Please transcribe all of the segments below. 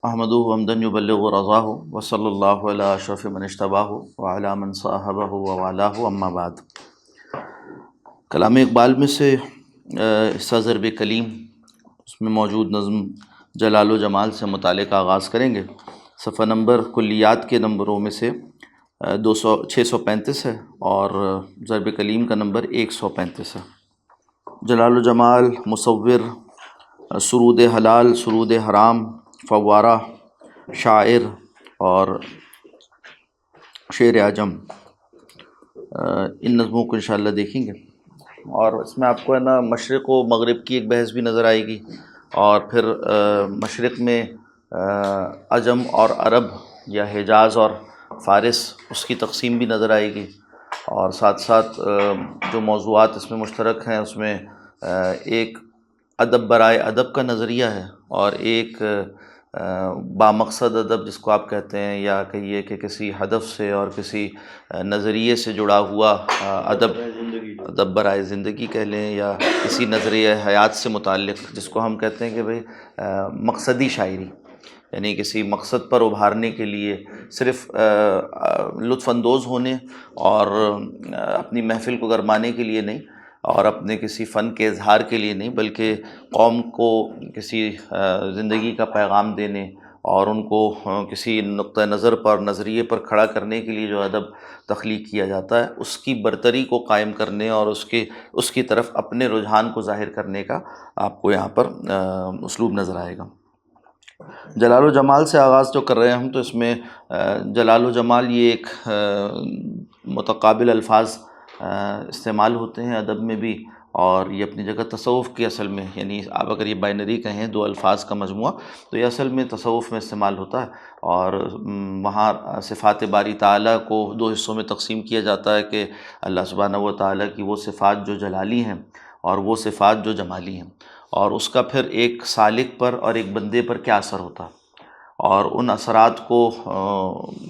احمدہ حمدا یبلغ رضاہ وصلی اللہ علی اشرف من اجتباہ وعلی من صاحبہ ووالاه اما بعد۔ کلام اقبال میں سے حصہ ضرب کلیم، اس میں موجود نظم جلال و جمال سے مطالعے کا آغاز کریں گے۔ صفحہ نمبر کلیات کے نمبروں میں سے 635 ہے اور ضرب کلیم کا نمبر 135 ہے۔ جلال و جمال، مصور، سرود حلال، سرود حرام، فوارہ، شاعر اور شعر عجم، ان نظموں کو انشاءاللہ دیکھیں گے۔ اور اس میں آپ کو ہے نا مشرق و مغرب کی ایک بحث بھی نظر آئے گی، اور پھر مشرق میں عجم اور عرب یا حجاز اور فارس، اس کی تقسیم بھی نظر آئے گی۔ اور ساتھ ساتھ جو موضوعات اس میں مشترک ہیں، اس میں ایک ادب برائے ادب کا نظریہ ہے، اور ایک بامقصد ادب جس کو آپ کہتے ہیں، یا کہیے کہ کسی ہدف سے اور کسی نظریے سے جڑا ہوا ادب برائے زندگی کہہ لیں، یا کسی نظریہ حیات سے متعلق، جس کو ہم کہتے ہیں کہ بھئی مقصدی شاعری، یعنی کسی مقصد پر ابھارنے کے لیے صرف لطف اندوز ہونے اور اپنی محفل کو گرمانے کے لیے نہیں، اور اپنے کسی فن کے اظہار کے لیے نہیں، بلکہ قوم کو کسی زندگی کا پیغام دینے اور ان کو کسی نقطہ نظر پر، نظریے پر کھڑا کرنے کے لیے جو ادب تخلیق کیا جاتا ہے، اس کی برتری کو قائم کرنے اور اس کی طرف اپنے رجحان کو ظاہر کرنے کا آپ کو یہاں پر اسلوب نظر آئے گا۔ جلال و جمال سے آغاز جو کر رہے ہیں ہم، تو اس میں جلال و جمال یہ ایک متقابل الفاظ استعمال ہوتے ہیں ادب میں بھی، اور یہ اپنی جگہ تصوف کی اصل میں، یعنی آپ اگر یہ بائنری کہیں دو الفاظ کا مجموعہ، تو یہ اصل میں تصوف میں استعمال ہوتا ہے۔ اور وہاں صفات باری تعالیٰ کو دو حصوں میں تقسیم کیا جاتا ہے کہ اللہ سبحانہ و تعالیٰ کی وہ صفات جو جلالی ہیں اور وہ صفات جو جمالی ہیں، اور اس کا پھر ایک سالک پر اور ایک بندے پر کیا اثر ہوتا ہے، اور ان اثرات کو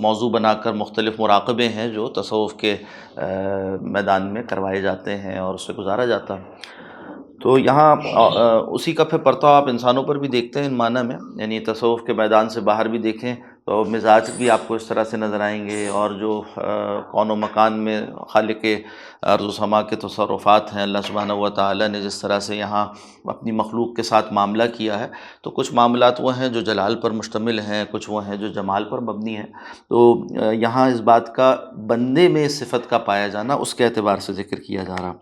موضوع بنا کر مختلف مراقبے ہیں جو تصوف کے میدان میں کروائے جاتے ہیں اور اس سے گزارا جاتا ہے۔ تو یہاں اسی کا پھر پرتاؤ آپ انسانوں پر بھی دیکھتے ہیں ان معنی میں، یعنی تصوف کے میدان سے باہر بھی دیکھیں تو مزاج بھی آپ کو اس طرح سے نظر آئیں گے، اور جو کون و مکان میں خالق ارض و سما کے تصرفات ہیں، اللہ سبحانہ و تعالیٰ نے جس طرح سے یہاں اپنی مخلوق کے ساتھ معاملہ کیا ہے، تو کچھ معاملات وہ ہیں جو جلال پر مشتمل ہیں، کچھ وہ ہیں جو جمال پر مبنی ہیں۔ تو یہاں اس بات کا بندے میں اس صفت کا پایا جانا اس کے اعتبار سے ذکر کیا جا رہا۔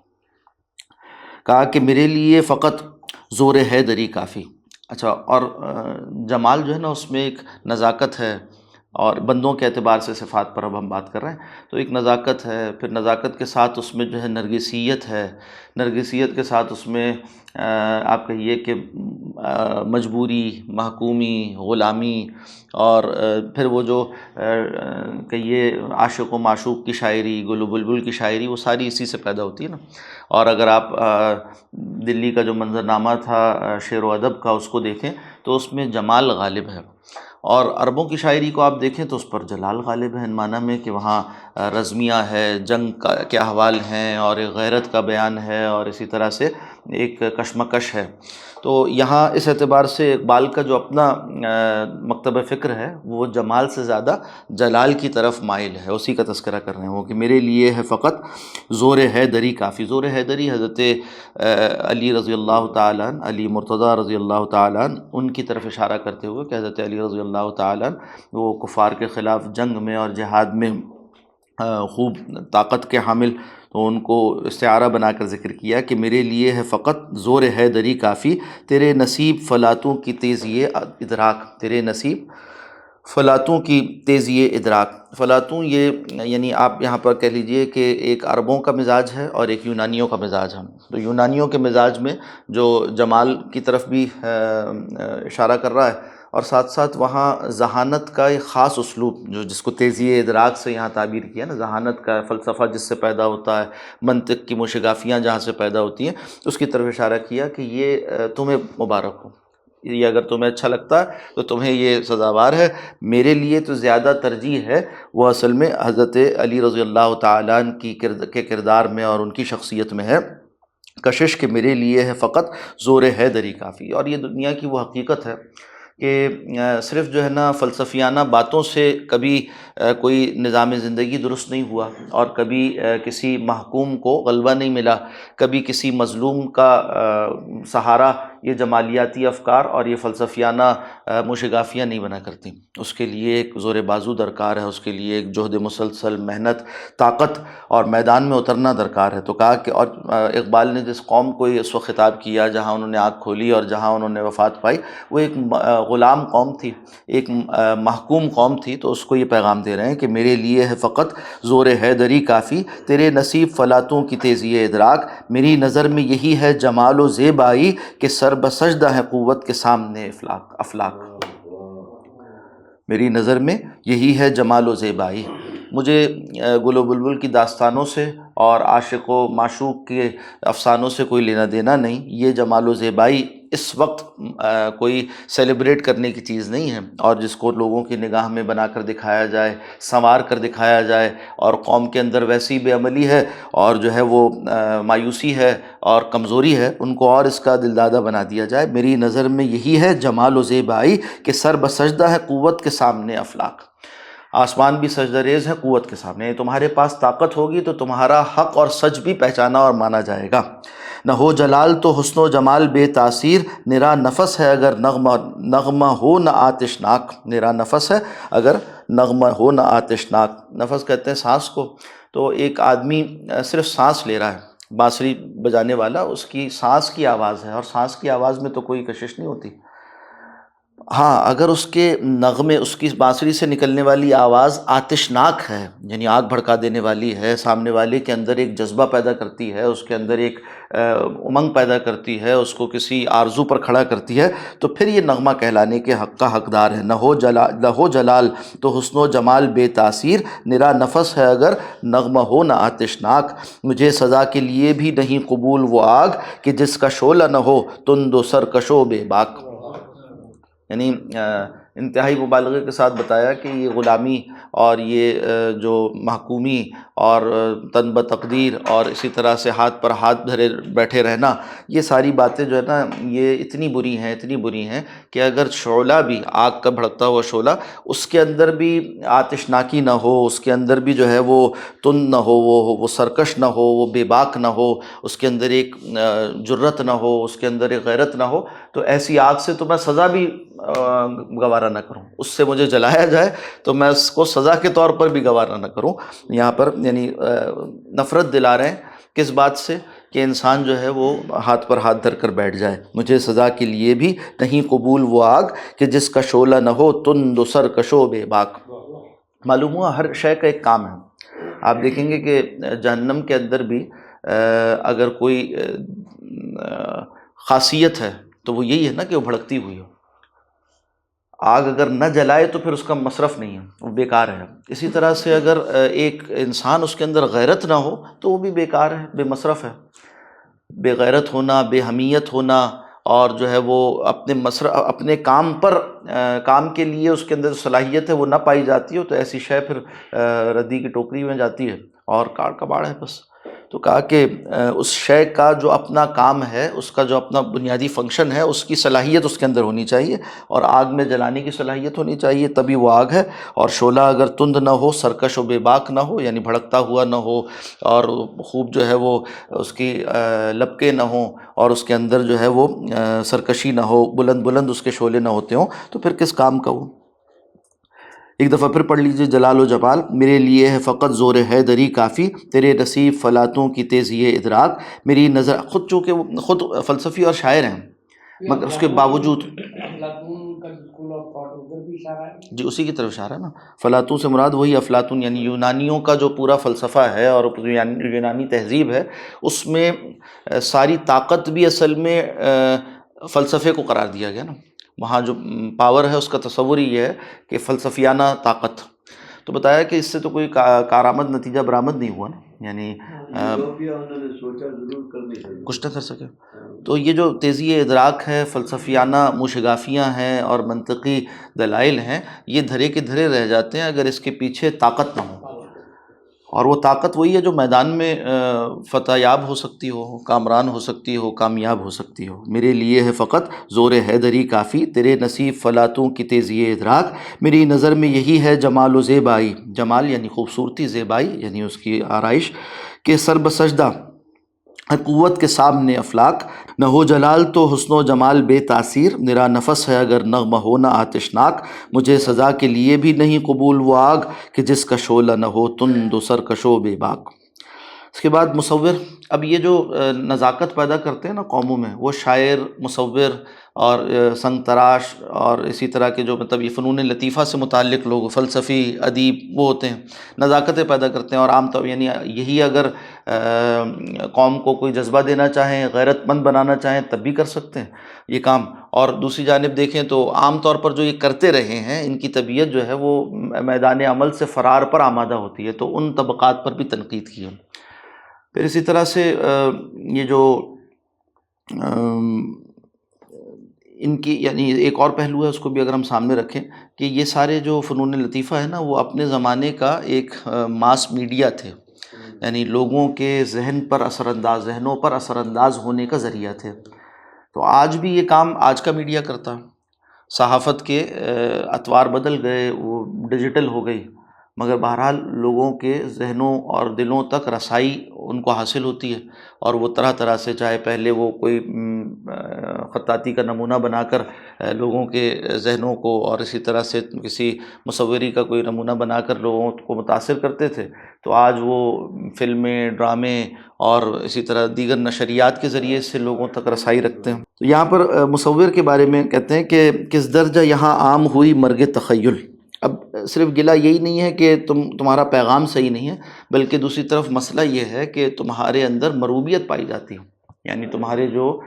کہا کہ میرے لیے فقط زور حیدری کافی۔ اچھا، اور جمال جو ہے نا اس میں ایک نزاکت ہے، اور بندوں کے اعتبار سے صفات پر اب ہم بات کر رہے ہیں، تو ایک نزاکت ہے، پھر نزاکت کے ساتھ اس میں جو ہے نرگسیت ہے، نرگسیت کے ساتھ اس میں آپ کہیے کہ مجبوری، محکومی، غلامی، اور پھر وہ جو کہیے عاشق و معشوق کی شاعری، گل و بلبل کی شاعری، وہ ساری اسی سے پیدا ہوتی ہے نا۔ اور اگر آپ دلی کا جو منظرنامہ تھا شعر و ادب کا، اس کو دیکھیں تو اس میں جمال غالب ہے، اور عربوں کی شاعری کو آپ دیکھیں تو اس پر جلال غالب ہے، ان معنی میں کہ وہاں رزمیہ ہے، جنگ کا کیا احوال ہیں، اور ایک غیرت کا بیان ہے، اور اسی طرح سے ایک کشمکش ہے۔ تو یہاں اس اعتبار سے اقبال کا جو اپنا مکتب فکر ہے، وہ جمال سے زیادہ جلال کی طرف مائل ہے، اسی کا تذکرہ کر رہے ہیں وہ کہ میرے لیے ہے فقط زور حیدری کافی۔ زور حیدری حضرت علی رضی اللہ تعالیٰ عنہ، علی مرتضیٰ رضی اللہ تعالیٰ عنہ، ان کی طرف اشارہ کرتے ہوئے کہ حضرت علی رضی اللہ تعالیٰ عنہ وہ کفار کے خلاف جنگ میں اور جہاد میں خوب طاقت کے حامل، تو ان کو استعارہ بنا کر ذکر کیا کہ میرے لیے ہے فقط زور حیدری کافی، تیرے نصیب فلاتوں کی تیزی ادراک، تیرے نصیب فلاتوں کی تیزی ادراک۔ فلاتوں یہ یعنی آپ یہاں پر کہہ لیجئے کہ ایک عربوں کا مزاج ہے اور ایک یونانیوں کا مزاج ہے۔ تو یونانیوں کے مزاج میں جو جمال کی طرف بھی اشارہ کر رہا ہے، اور ساتھ ساتھ وہاں ذہانت کا ایک خاص اسلوب جو جس کو تیزی ادراک سے یہاں تعبیر کیا نا، ذہانت کا فلسفہ جس سے پیدا ہوتا ہے، منطق کی مشگافیاں جہاں سے پیدا ہوتی ہیں، اس کی طرف اشارہ کیا کہ یہ تمہیں مبارک ہو، یہ اگر تمہیں اچھا لگتا ہے تو تمہیں یہ سزاوار ہے۔ میرے لیے تو زیادہ ترجیح ہے وہ اصل میں حضرت علی رضی اللہ تعالیٰ عنہ کے کردار میں اور ان کی شخصیت میں ہے، کشش کہ میرے لیے ہے فقط زور حیدری کافی۔ اور یہ دنیا کی وہ حقیقت ہے کہ صرف جو ہے نا فلسفیانہ باتوں سے کبھی کوئی نظام زندگی درست نہیں ہوا، اور کبھی کسی محکوم کو غلبہ نہیں ملا، کبھی کسی مظلوم کا سہارا یہ جمالیاتی افکار اور یہ فلسفیانہ موشگافیاں نہیں بنا کرتی۔ اس کے لیے ایک زور بازو درکار ہے، اس کے لیے ایک جہد مسلسل، محنت، طاقت اور میدان میں اترنا درکار ہے۔ تو کہا کہ اور اقبال نے جس قوم کو اس وقت خطاب کیا جہاں انہوں نے آنکھ کھولی اور جہاں انہوں نے وفات پائی، وہ ایک غلام قوم تھی، ایک محکوم قوم تھی۔ تو اس کو یہ پیغام دے رہے ہیں کہ میرے لیے ہے فقط زور حیدری کافی، تیرے نصیب فلاتوں کی تیزی ادراک، میری نظر میں یہی ہے جمال و زیبائی کہ سر بسجدہ ہے قوت کے سامنے افلاک۔ میری نظر میں یہی ہے جمال و زیبائی۔ مجھے گل و بلبل کی داستانوں سے اور عاشق و معشوق کے افسانوں سے کوئی لینا دینا نہیں۔ یہ جمال و زیبائی اس وقت کوئی سیلیبریٹ کرنے کی چیز نہیں ہے، اور جس کو لوگوں کی نگاہ میں بنا کر دکھایا جائے، سنوار کر دکھایا جائے، اور قوم کے اندر ویسی بے عملی ہے اور جو ہے وہ مایوسی ہے اور کمزوری ہے، ان کو اور اس کا دلدادہ بنا دیا جائے۔ میری نظر میں یہی ہے جمال و زیبائی کہ سر بسجدہ ہے قوت کے سامنے افلاک۔ آسمان بھی سجدہ ریز ہے قوت کے سامنے۔ تمہارے پاس طاقت ہوگی تو تمہارا حق اور سچ بھی پہچانا اور مانا جائے گا۔ نہ ہو جلال تو حسن و جمال بے تاثیر، نرا نفس ہے اگر نغمہ ہو نہ آتشناک۔ نرا نفس ہے اگر نغمہ ہو نہ آتشناک۔ نفس کہتے ہیں سانس کو۔ تو ایک آدمی صرف سانس لے رہا ہے، بانسری بجانے والا، اس کی سانس کی آواز ہے، اور سانس کی آواز میں تو کوئی کشش نہیں ہوتی۔ ہاں اگر اس کے نغمے، اس کی بانسری سے نکلنے والی آواز آتشناک ہے، یعنی آگ بھڑکا دینے والی ہے، سامنے والے کے اندر ایک جذبہ پیدا کرتی ہے، اس کے اندر ایک امنگ پیدا کرتی ہے، اس کو کسی آرزو پر کھڑا کرتی ہے، تو پھر یہ نغمہ کہلانے کے حق کا حقدار ہے۔ نہ ہو جلال تو حسن و جمال بے تاثیر، نرا نفس ہے اگر نغمہ ہو نہ آتشناک۔ مجھے سزا کے لیے بھی نہیں قبول وہ آگ کہ جس کا شعلہ نہ ہو تند و سرکش و بے باک۔ یعنی انتہائی مبالغے کے ساتھ بتایا کہ یہ غلامی اور یہ جو محکومی اور تن بتقدیر اور اسی طرح سے ہاتھ پر ہاتھ دھرے بیٹھے رہنا، یہ ساری باتیں جو ہے نا یہ اتنی بری ہیں، اتنی بری ہیں کہ اگر شعلہ بھی، آگ کا بھڑکتا ہوا شعلہ، اس کے اندر بھی آتشناکی نہ ہو، اس کے اندر بھی جو ہے وہ تند نہ ہو، وہ سرکش نہ ہو، وہ بے باک نہ ہو، اس کے اندر ایک جرت نہ ہو، اس کے اندر ایک غیرت نہ ہو، تو ایسی آگ سے تو میں سزا بھی گوارہ نہ کروں۔ اس سے مجھے جلایا جائے تو میں اس کو سزا کے طور پر بھی گوارہ نہ کروں۔ یہاں پر یعنی نفرت دلا رہے ہیں کس بات سے؟ کہ انسان جو ہے وہ ہاتھ پر ہاتھ دھر کر بیٹھ جائے۔ مجھے سزا کے لیے بھی نہیں قبول وہ آگ کہ جس کا شعلہ نہ ہو تند و سرکش و بے باک۔ معلوم ہوا ہر شے کا ایک کام ہے۔ آپ دیکھیں گے کہ جہنم کے اندر بھی اگر کوئی خاصیت ہے تو وہ یہی ہے نا کہ وہ بھڑکتی ہوئی ہو۔ آگ اگر نہ جلائے تو پھر اس کا مصرف نہیں ہے، وہ بیکار ہے۔ اسی طرح سے اگر ایک انسان اس کے اندر غیرت نہ ہو تو وہ بھی بیکار ہے، بے مصرف ہے۔ بے غیرت ہونا، بے حمیت ہونا، اور جو ہے وہ اپنے کام پر، کام کے لیے اس کے اندر صلاحیت ہے وہ نہ پائی جاتی ہو، تو ایسی شے پھر ردی کی ٹوکری میں جاتی ہے اور کاڑ کباڑ ہے بس۔ تو کہا کہ اس شے کا جو اپنا کام ہے، اس کا جو اپنا بنیادی فنکشن ہے، اس کی صلاحیت اس کے اندر ہونی چاہیے، اور آگ میں جلانے کی صلاحیت ہونی چاہیے، تبھی وہ آگ ہے۔ اور شعلہ اگر تند نہ ہو، سرکش و بے باک نہ ہو، یعنی بھڑکتا ہوا نہ ہو، اور خوب جو ہے وہ اس کی لپکیں نہ ہوں، اور اس کے اندر جو ہے وہ سرکشی نہ ہو، بلند بلند اس کے شعلے نہ ہوتے ہوں، تو پھر کس کام کا وہ؟ ایک دفعہ پھر پڑھ لیجئے جلال و جمال، میرے لیے ہے فقط زور حیدری کافی، تیرے نصیب فلاتوں کی تیزی ادراک، میری نظر، خود چونکہ وہ خود فلسفی اور شاعر ہیں مگر اس کے باوجود جی اسی کی طرف اشارہ ہے نا۔ فلاطون سے مراد وہی افلاطون، یعنی یونانیوں کا جو پورا فلسفہ ہے اور یونانی تہذیب ہے، اس میں ساری طاقت بھی اصل میں فلسفے کو قرار دیا گیا نا۔ وہاں جو پاور ہے اس کا تصور ہی یہ ہے کہ فلسفیانہ طاقت۔ تو بتایا کہ اس سے تو کوئی کارآمد نتیجہ برآمد نہیں ہوا نا، یعنی کچھ نہ کر سکے۔ تو یہ جو تیزی ادراک ہے، فلسفیانہ موشگافیاں ہیں اور منطقی دلائل ہیں، یہ دھرے کے دھرے رہ جاتے ہیں اگر اس کے پیچھے طاقت نہ ہو۔ اور وہ طاقت وہی ہے جو میدان میں فتح یاب ہو سکتی ہو، کامران ہو سکتی ہو، کامیاب ہو سکتی ہو۔ میرے لیے ہے فقط زور حیدری کافی، تیرے نصیب فلاتوں کی تیزی ادراک، میری نظر میں یہی ہے جمال و زیبائی، جمال یعنی خوبصورتی، زیبائی یعنی اس کی آرائش، کہ سر بسجدہ قوت کے سامنے افلاک، نہ ہو جلال تو حسن و جمال بے تاثیر، میرا نفس ہے اگر نغمہ ہو نہ آتشناک، مجھے سزا کے لیے بھی نہیں قبول وہ آگ کہ جس کا شعلہ نہ ہو تند و سرکش و بے باک۔ اس کے بعد مصور، اب یہ جو نزاکت پیدا کرتے ہیں نا قوموں میں، وہ شاعر، مصور اور سنگ تراش اور اسی طرح کے جو مطلب یہ فنون لطیفہ سے متعلق لوگ، فلسفی ادیب وہ ہوتے ہیں، نزاکتیں پیدا کرتے ہیں، اور عام طور یعنی یہی اگر قوم کو کوئی جذبہ دینا چاہیں، غیرت مند بنانا چاہیں تب بھی کر سکتے ہیں یہ کام۔ اور دوسری جانب دیکھیں تو عام طور پر جو یہ کرتے رہے ہیں ان کی طبیعت جو ہے وہ میدان عمل سے فرار پر آمادہ ہوتی ہے، تو ان طبقات پر بھی تنقید کی ہے۔ پھر اسی طرح سے یہ جو ان کی یعنی ایک اور پہلو ہے، اس کو بھی اگر ہم سامنے رکھیں کہ یہ سارے جو فنون لطیفہ ہے نا وہ اپنے زمانے کا ایک ماس میڈیا تھے، یعنی لوگوں کے ذہنوں پر اثر انداز ہونے کا ذریعہ تھے۔ تو آج بھی یہ کام آج کا میڈیا کرتا ہے، صحافت کے اطوار بدل گئے، وہ ڈیجیٹل ہو گئی، مگر بہرحال لوگوں کے ذہنوں اور دلوں تک رسائی ان کو حاصل ہوتی ہے، اور وہ طرح طرح سے، چاہے پہلے وہ کوئی خطاطی کا نمونہ بنا کر لوگوں کے ذہنوں کو، اور اسی طرح سے کسی مصوری کا کوئی نمونہ بنا کر لوگوں کو متاثر کرتے تھے، تو آج وہ فلمیں، ڈرامے اور اسی طرح دیگر نشریات کے ذریعے سے لوگوں تک رسائی رکھتے ہیں۔ تو یہاں پر مصور کے بارے میں کہتے ہیں کہ کس درجہ یہاں عام ہوئی مرگ تخیل۔ اب صرف گلہ یہی نہیں ہے کہ تمہارا پیغام صحیح نہیں ہے، بلکہ دوسری طرف مسئلہ یہ ہے کہ تمہارے اندر مروبیت پائی جاتی ہے، یعنی تمہارے جو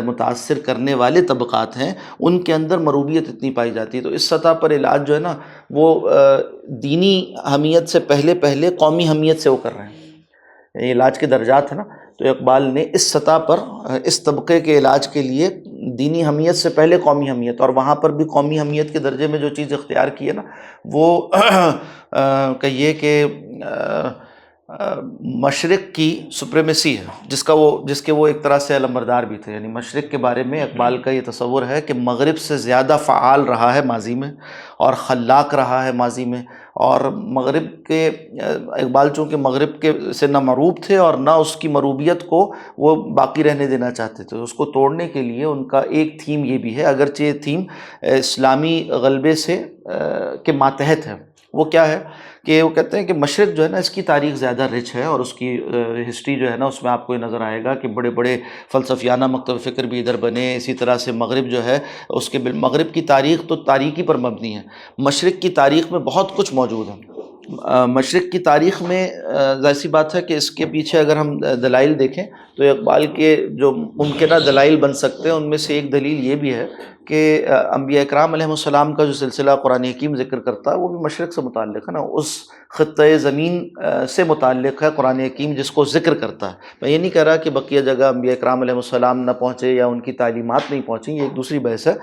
متاثر کرنے والے طبقات ہیں ان کے اندر مروبیت اتنی پائی جاتی ہے۔ تو اس سطح پر علاج جو ہے نا وہ دینی حمیت سے پہلے قومی حمیت سے وہ کر رہے ہیں، یہ علاج کے درجات ہیں نا۔ تو اقبال نے اس سطح پر اس طبقے کے علاج کے لیے دینی حمیت سے پہلے قومی حمیت، اور وہاں پر بھی قومی حمیت کے درجے میں جو چیز اختیار کی ہے نا وہ کہیے کہ مشرق کی سپریمیسی ہے، جس کے وہ ایک طرح سے علمبردار بھی تھے۔ یعنی مشرق کے بارے میں اقبال کا یہ تصور ہے کہ مغرب سے زیادہ فعال رہا ہے ماضی میں، اور خلاق رہا ہے ماضی میں، اور مغرب کے اقبال چونکہ مغرب کے سے نہ مروب تھے اور نہ اس کی مروبیت کو وہ باقی رہنے دینا چاہتے تھے، اس کو توڑنے کے لیے ان کا ایک تھیم یہ بھی ہے، اگرچہ یہ تھیم اسلامی غلبے سے کے ماتحت ہے۔ وہ کیا ہے کہ وہ کہتے ہیں کہ مشرق جو ہے نا اس کی تاریخ زیادہ رچ ہے، اور اس کی ہسٹری جو ہے نا اس میں آپ کو یہ نظر آئے گا کہ بڑے بڑے فلسفیانہ مکتب فکر بھی ادھر بنے، اسی طرح سے مغرب جو ہے اس کے مغرب کی تاریخ تو تاریخی پر مبنی ہے، مشرق کی تاریخ میں بہت کچھ موجود ہے۔ مشرق کی تاریخ میں ظاہر سی بات ہے کہ اس کے پیچھے اگر ہم دلائل دیکھیں تو اقبال کے جو ممکنہ دلائل بن سکتے ہیں ان میں سے ایک دلیل یہ بھی ہے کہ انبیاء اکرام علیہ السلام کا جو سلسلہ قرآن حکیم ذکر کرتا ہے وہ بھی مشرق سے متعلق ہے نا، اس خطۂ زمین سے متعلق ہے قرآن حکیم جس کو ذکر کرتا ہے۔ میں یہ نہیں کہہ رہا کہ بقیہ جگہ انبیاء اکرام علیہ السلام نہ پہنچے یا ان کی تعلیمات نہیں پہنچیں، یہ ایک دوسری بحث ہے۔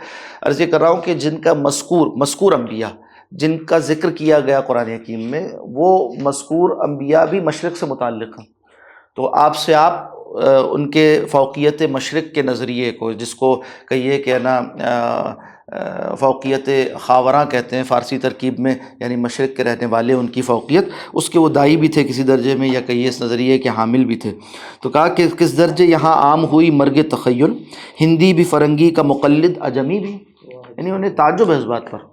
عرض یہ کر رہا ہوں کہ جن کا مذکور انبیاء جن کا ذکر کیا گیا قرآن حکیم میں، وہ مذکور انبیاء بھی مشرق سے متعلق ہیں، تو آپ ان کے فوقیت مشرق کے نظریے کو، جس کو کہیے کہ نا فوقیت خاوراں کہتے ہیں فارسی ترکیب میں، یعنی مشرق کے رہنے والے ان کی فوقیت، اس کے وہ داعی بھی تھے کسی درجے میں، یا کہیے اس نظریے کے حامل بھی تھے۔ تو کہا کہ کس درجے یہاں عام ہوئی مرگ تخیل، ہندی بھی فرنگی کا مقلد عجمی بھی، یعنی انہیں تعجب ہے اس بات پر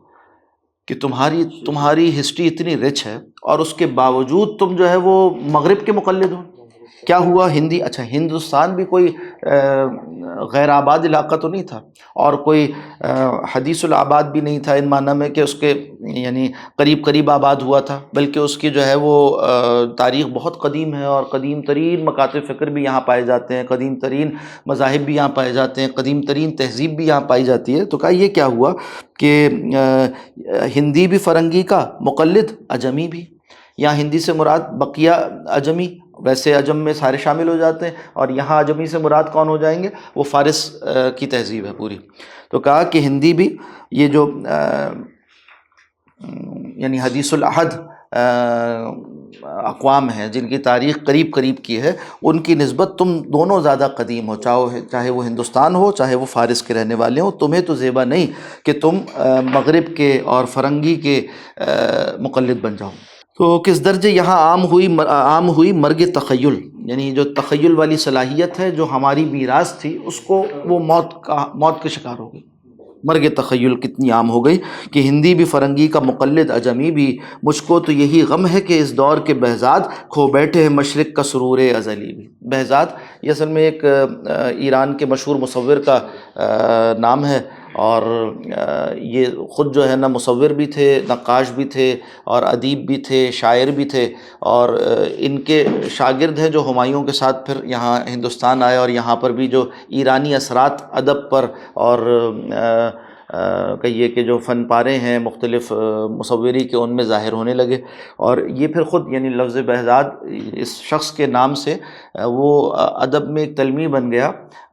کہ تمہاری ہسٹری اتنی رچ ہے اور اس کے باوجود تم جو ہے وہ مغرب کے مقلد ہو۔ کیا ہوا اچھا ہندوستان بھی کوئی غیر آباد علاقہ تو نہیں تھا، اور کوئی حدیث الآباد بھی نہیں تھا ان معنی میں کہ اس کے یعنی قریب آباد ہوا تھا، بلکہ اس کی جو ہے وہ تاریخ بہت قدیم ہے، اور قدیم ترین مکاتب فکر بھی یہاں پائے جاتے ہیں، قدیم ترین مذاہب بھی یہاں پائے جاتے ہیں، قدیم ترین تہذیب بھی یہاں پائی جاتی ہے۔ تو کہا یہ کیا ہوا کہ ہندی بھی فرنگی کا مقلد عجمی بھی، یہاں ہندی سے مراد بقیہ عجمی، ویسے عجم میں سارے شامل ہو جاتے ہیں، اور یہاں عجمی سے مراد کون ہو جائیں گے؟ وہ فارس کی تہذیب ہے پوری۔ تو کہا کہ ہندی بھی یہ جو یعنی حدیث العہد اقوام ہیں جن کی تاریخ قریب قریب کی ہے، ان کی نسبت تم دونوں زیادہ قدیم ہو، چاہے وہ ہندوستان ہو چاہے وہ فارس کے رہنے والے ہوں، تمہیں تو زیبا نہیں کہ تم مغرب کے اور فرنگی کے مقلد بن جاؤ۔ تو کس درجے یہاں عام ہوئی مرگ تخیل، یعنی جو تخیل والی صلاحیت ہے جو ہماری میراث تھی، اس کو وہ موت کے شکار ہو گئی۔ مرگ تخیل کتنی عام ہو گئی کہ ہندی بھی فرنگی کا مقلد، اجمی بھی، مجھ کو تو یہی غم ہے کہ اس دور کے بہزاد کھو بیٹھے ہیں مشرق کا سرور ازلی بھی۔ بہزاد یہ اصل میں ایک ایران کے مشہور مصور کا نام ہے، اور یہ خود جو ہے نا مصور بھی تھے، نقاش بھی تھے، اور ادیب بھی تھے، شاعر بھی تھے، اور ان کے شاگرد ہیں جو ہمایوں کے ساتھ پھر یہاں ہندوستان آئے، اور یہاں پر بھی جو ایرانی اثرات ادب پر اور کہیے کہ جو فن پارے ہیں مختلف مصوری کے، ان میں ظاہر ہونے لگے۔ اور یہ پھر خود یعنی لفظ بہزاد اس شخص کے نام سے وہ ادب میں ایک تلمیح بن گیا